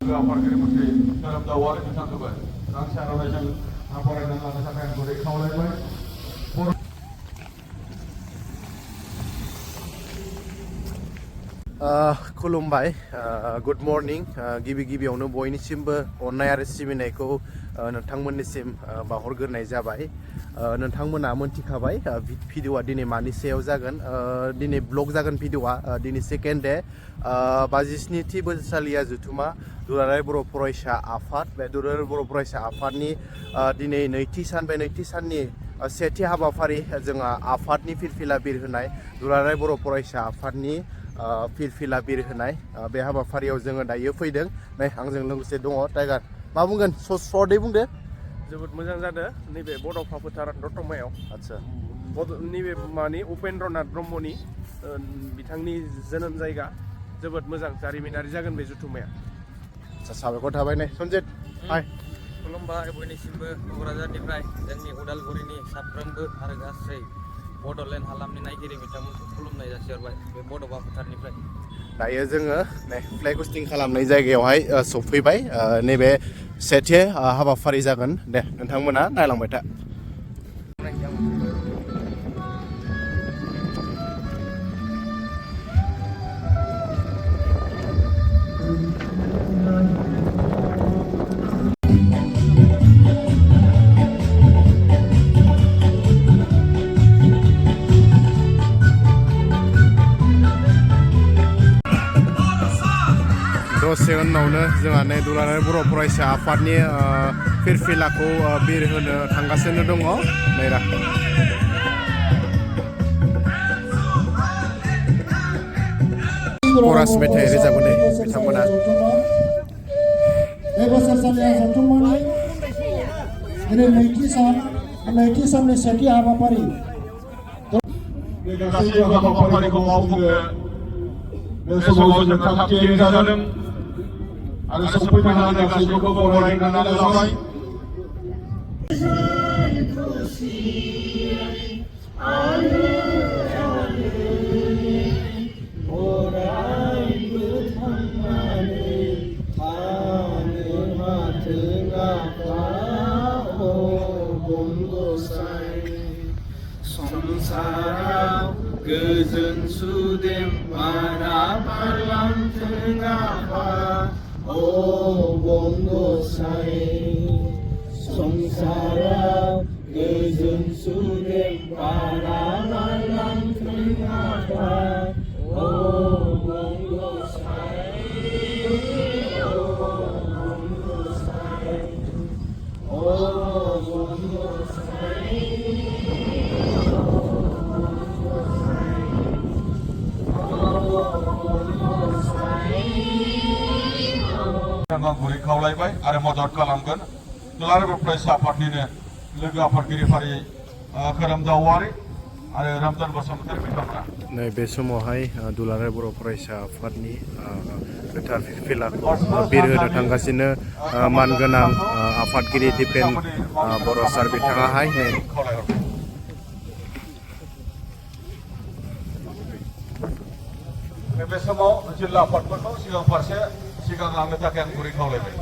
लोगो आफादगिरि मन्थ्रि खोरोमदाव औवारि बिथांखौबो गांसे आर'नाइजों बरायनानै लानो थाखाय आं गुरै खावलायबाय। खुलुमबाय, गुड मर्निं। गिबियावनो बयनिसिमबो अननाय आरो सिबिनायखौ नोंथांमोननिसिम बावहरग्रोनाय जाबाय। नोंथांमोना मोनथिखाबाय भिडिअआ दिनै मानि सायाव जागोन। दिनै ब्लग जागोन भिडिअआ। दिनै सेकेन्ड डे 57थि बोसोरसालिया जथुमा दुलाराय बर' फरायसा आफाद। बे दुलाराय बर' फरायसा आफादनि दिनै नैथि सान। बे नैथि साननि सेथि हाबाफारि जोंहा आफादनि फिरफिला बिर होनाय, दुलाराय बर' फरायसा आफादनि फिरफिला बिर होनाय बे हाबाफारियाव जोङो दायो फैदों। नै आंजों लोगोसे दङ टाइगार। मा बुंगोन सर्टै बुंदो। जोबोद मोजां जादों नैबे बड'फा फोथार दतमायाव। आदसा नैबे मानि उपेन्द्रनाथ ब्रह्मनि बिथांनि जोनोम जायगा। जोबोद मोजां जारिमिनारि जागोन बे जथुमाया। आदसा साबायखर थाबाय। नै सनजित हाय। खुलुमबाय बयनिसिमबो क'क्राझारनिफ्राय जोंनि उदालगुरिनि साफ्रोमबो आरो गासै बड'लेण्ड हालामनि नायगिरि बिथांमोनखौ खुलुमनाय जासिहरबाय बे बड'फा फोथारनिफ्राय। दायो जोङो फ्लेग हस्टिं खालामनाय जायगायावहाय सफैबाय। नैबे सेथि हाबाफारि जागोन। दे नोंथांमोना नायलांबाय था। दसे उनावनो जोंहा नै दुलाराय बर' फरायसा आफादनि फिरफिलाखौ बिर होनो थांगासिनो दङ। नैरा करास मेथाइ रोजाबोनाय बिथांमोना। बे बोसोरसालिया जथुम्मानि दिनै नैथि साननि सेथि हाबाफारि। बे गासैबो हाबाफारिखौ मावफुंनो बे समाव जोङो थाग थियारि जादों आरो सफैनो हानाय गासैबोखौ बरायनानै लाबाय। गोजोन सुदेम बारा बारलांथों आफा अ बंग'साइ। संसाराव गोजोन सुदेम बारा बारलांथों आफा अ बंग'साइ। अ बंग'साइ अ बंग'साइ। आं गुरै खावलायबाय आरो मदद खालामगोन। दुलाराय बर' फरायसा आफादनिनो लोगो आफादगिरि फारियै खोरोमदाव औवारि आरो रामदान बसुमतारी बिथांमोना। नैबे समावहाय दुलाराय बर' फरायसा आफादनि गोथार फिरफिलाखौ बिर होनो थांगासिनो मानगोनां आफादगिरि दिपेन बर' सार बिथाङाहाय। नै बे समाव जिल्ला आफादफोरखौ सिगां लांनो थाखाय आं गुरै खावलायबाय।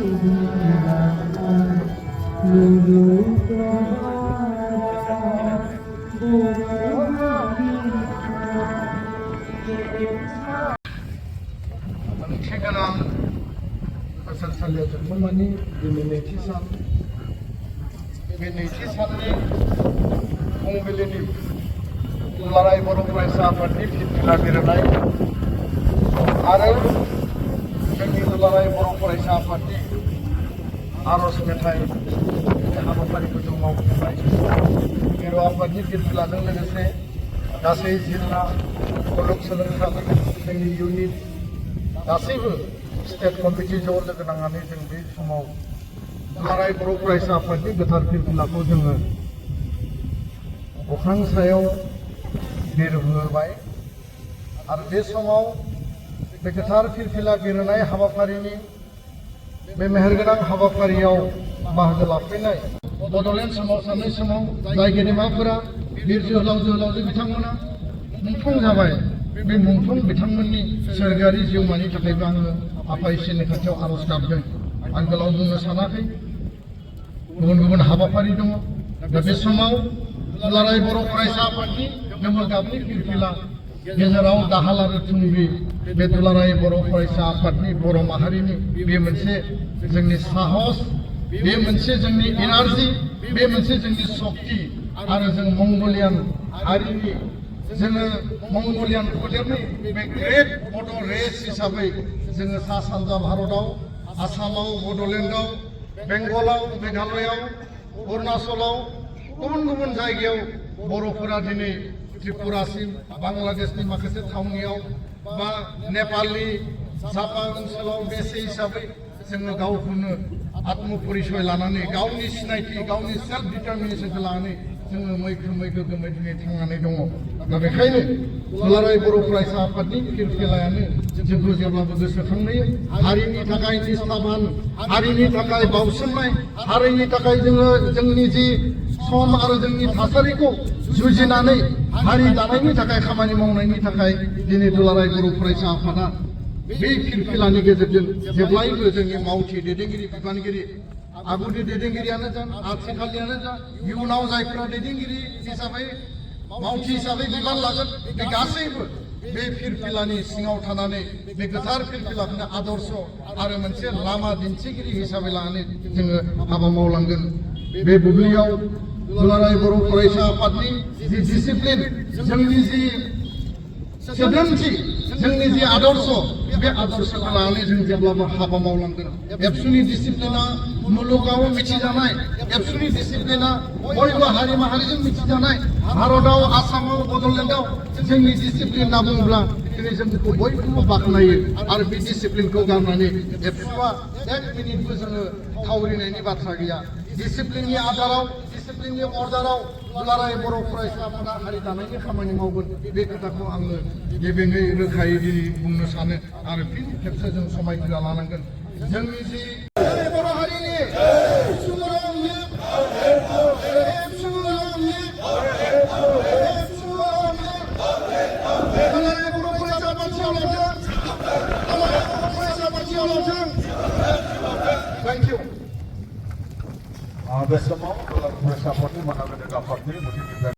मोनसे गोनां बोसोरसालियाव जोबखांनायनि दिनै नैथि सान बे नैथि साननि फुंबिलिनि दुलाराय बर' फरायसा आफादनि फिरफिला बिरहोनाय आरो जोंनि दुलाराय बर' फरायसा आफादनि आर'ज मेथाइ हाबाफारिखौ जों मावफुंबाय। मिरु आफादनि फिरफिलाजों लोगोसे गासै जिल्ला मुलुगसोलोंसालि जोंनि इउनिट गासैबो स्टेट कमिटि ज' लोगो नांनानै जों बे समाव दुलाराय बर' फरायसा आफादनि गोथार फिरफिलाखौ जोङो अख्रां सायाव बिरहोबाय आरो बे समाव बे गोथार फिरफिला बिरहोनाय हाबाफारिनि बे मेहेरगोनां हाबाफारियाव बाहागो लाफैनाय बड'लेण्ड सोमावसारनाय समाव जाय गेदेमाफोरा बिर जोहोलाव जोहोलावजो बिथांमोना मुंख्लं जाबाय बे मुंख्लं बिथांमोननि सोरगोआरि जिउमानि थाखायबो आङो आफा इसोरनि खाथियाव आर'ज गाबदों। आं गोलाव बुंनो सानाखै, गुबुन गुबुन हाबाफारि दङ। दा बे समाव दुलाराय बर' फरायसा आफादनि गोमो गाबनि फिरफिला गेजेराव दाहाल आरो थुंग्रि बे दुलाराय बर' फरायसा आफादनि बर' माहारिनि बे मोनसे जोंनि साहस, बे मोनसे जोंनि एनार्जि, बे मोनसे जोंनि शक्ति आरो जों मंगलियान हारिनि जोङो मंगलियान फोलेरनि बे ग्रेट बड' रेस हिसाबै जोङो सा सानजा भारतआव आसामाव, बड'लेण्डआव, बेंगलाव, मेघालयआव, अरुणाचलाव, गुबुन गुबुन जायगायाव बर'फोरा दिनै त्रिपुरासिम, बांलादेशनि माखासे थावनियाव बा नेपालनि जापा ओनसोलाव बेसे हिसाबै जोङो गावखौनो आत्मपरिचय लानानै गावनि सिनायथि, गावनि सेल्फ डिटारमिनेसनखौ लानानै जोङो मैखोमै गोग्गोमै दिनै थांनानै दङ। दा बेखायनो दुलाराय बर' फरायसा आफादनि फिरफिलायानो जोंखौ जेब्लाबो गोसोखांहोयो। हारिनि थाखाय निष्ठाबान, हारिनि थाखाय बावसोमनाय, हारिनि थाखाय जोङो जोंनि जि सम आरो जोंनि थासारिखौ जुजिनानै हारि दानायनि थाखाय खामानि मावनायनि थाखाय दिनै दुलाराय बर' फरायसा आफादा बे फिरफिलानि गेजेरजों जेब्लायबो जोंनि मावथि दैदेनगिरि बिबानगिरि आगुनि दैदेनगिरियानो जा, आथिखालनियानो जा, इयुनाव जायफोरा दैदेनगिरि हिसाबै मावथि हिसाबै बिबान लागोन बे गासैबो बे फिरफिलानि सिङाव थानानै बे गोथार फिरफिलाखौनो आदर्श आरो मोनसे लामा दिन्थिगिरि हिसाबै लानानै जोङो हाबा मावलांगोन। बे बुब्लियाव दुलाराय बर' फरायसा आफादनि जि डिसिप्लिन, जोंनि जि सोद्रोमथि, जोंनि जि आदर्श, बे आदर्शखौ लानानै जों जेब्लाबो हाबा मावलांगोन। एबसुनि डिसिप्लिना मुलुगाव मिथिजानाय, एबसुनि डिसिप्लिना बयबो हारि माहारिजों मिथिजानाय। भारतआव, आसामाव, बड'लेण्डआव जोंनि डिसिप्लिन होनना बुङोब्ला दिनै जों बेखौ बयबो बाख्नायो आरो बे डिसिप्लिनखौ गारनानै एबसुआ एक मिनिटबो जोङो थावरिनायनि बाथ्रा गैया। डिसिप्लिननि आधाराव, डिसिप्लिननि अर्डाराव दुलाराय बर' फरायसा आफादा हारि दानायनि खामानि मावगोन। बे खोथाखौ आङो गेबेङै रोखायै दिनै बुंनो सानो आरो फिन खेबसे जों समायखिरा लानांगोन। जोंनि जि बर' हारिनि Thank you. बे समाव दुलाराय फरायसा आफादनि मोनाबिलि आफादनि मोनसे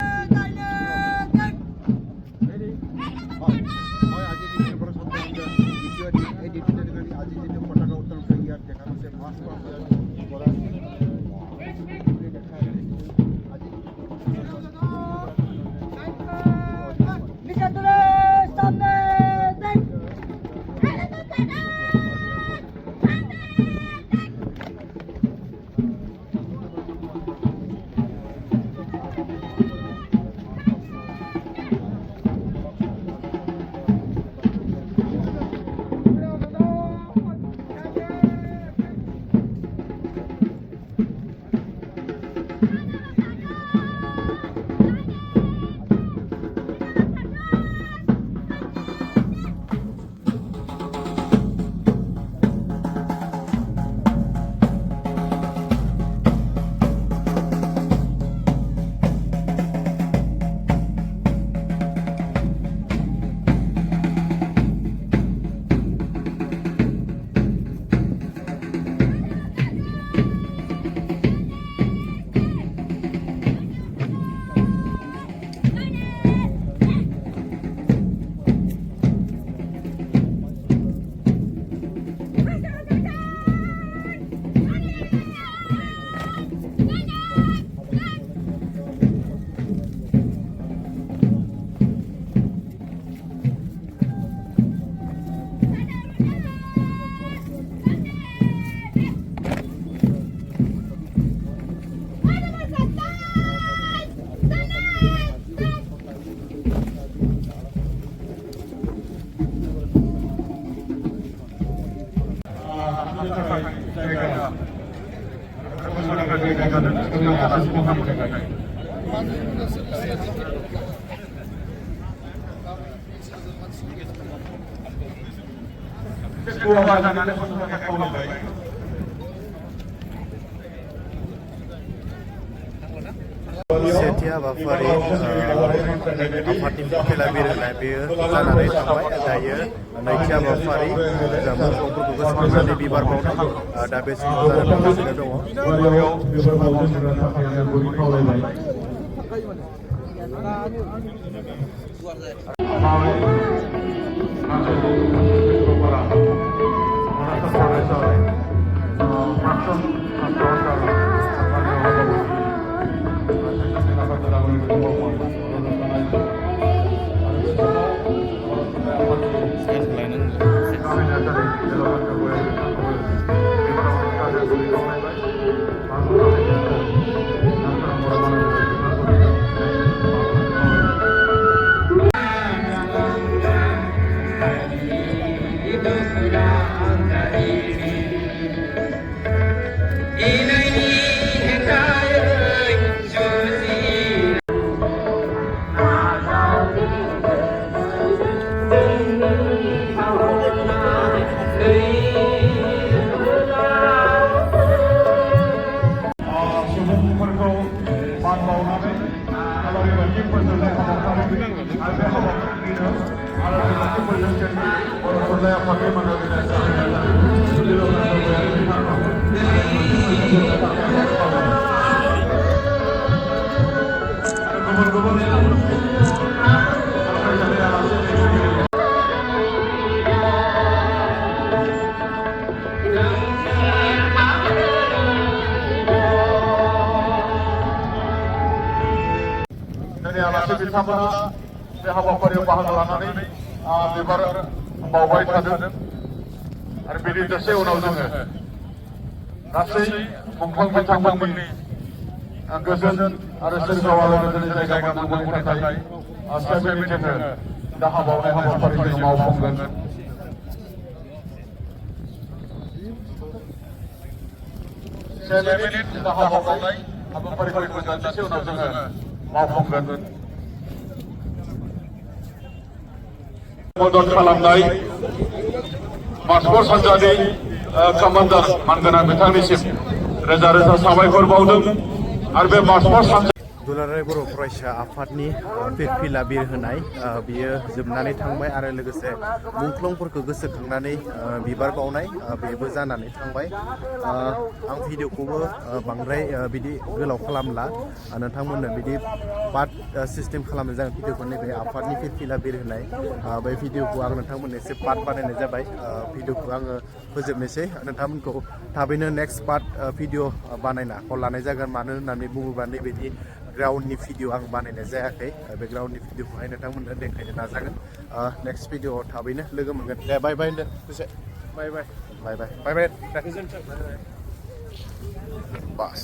लाखिनो थाखाय जायगा मोसौ थाखाय जायगा दोनो जोंनि आलासिखौ हामनो थाखाय गवा जानानै मोसौ थाखाय खावलायबाय सेथि हाबाफारि आफादनि खेला बिरहोनाय बेयो जानानै थांबाय दायो नैथि हाबाफारि मोसौफोरखौ गोसोखांनानै बिबार बावनाय दा बे समाव जानो थांगासिनो दङ सुबुंफोरखौ मान बावनानै आलारि बाथि फोजोंनाय हाबाफारि आरो बे हाबाफारिनिनो आलारि बाथि फोजोंनायनि बर' थुनलाइ आफादनि गुबुन जोंनि आलासि बिथांमोना बे हाबाफारियाव बाहागो लानानै बिबार बावबाय थादों आरो बेनि दसे उनाव जोङो गासै मुंख्लं बिथांमोननि गोजोन आरो सोरगोआव गोजोननि जायगा मोननायनि थाखाय से मिनिटनो दाहा बावनाय हाबाफारि जों मावफुंगोन से मिनिट दाहा बावनाय हाबाफारिखौ दान्दिसे उनाव जोङो मावफुंगोन मदद खालामनाय मास्टर सानजानि कमान्डार मानगोनां बिथांनिसिम रोजा रोजा साबायखर बावदों आरो बे मास्टर सानजा दुलाराय बर' फरायसा आफादनि फिरफिला बिरहोनाय बियो जोबनानै थांबाय आरो लोगोसे मुंख्लंफोरखौ गोसोखांनानै बिबार बावनाय बेबो जानानै थांबाय आं भिडिअखौबो बांद्राय बिदि गोलाव खालामला नोंथांमोननो बिदि पार्ट सिस्टेम खालामनाय जागोन भिडिअखौ नैबे आफादनि फिरफिला बिरहोनाय बे भिडिअखौ आं नोंथांमोननो एसे पार्ट बानायनाय जाबाय भिडिअखौ आङो फोजोबनोसै नोंथांमोनखौ थाबैनो नेक्स्ट पार्ट भिडिअ बानायना आखायाव लानाय जागोन मानो होननानै बुङोब्ला नैबेदि ग्राउन्डनि भिडिअ आं बानायनाय जायाखै बे ग्राउन्डनि भिडिअखौहाय नोंथांमोननो देखायनो नाजागोन नेक्स्ट भिडिअआव थाबैनो लोगो मोनगोन दे बाय बाय होनदो दसे बाय बाय बाय बाय बाय बाय गोजोन्थों बास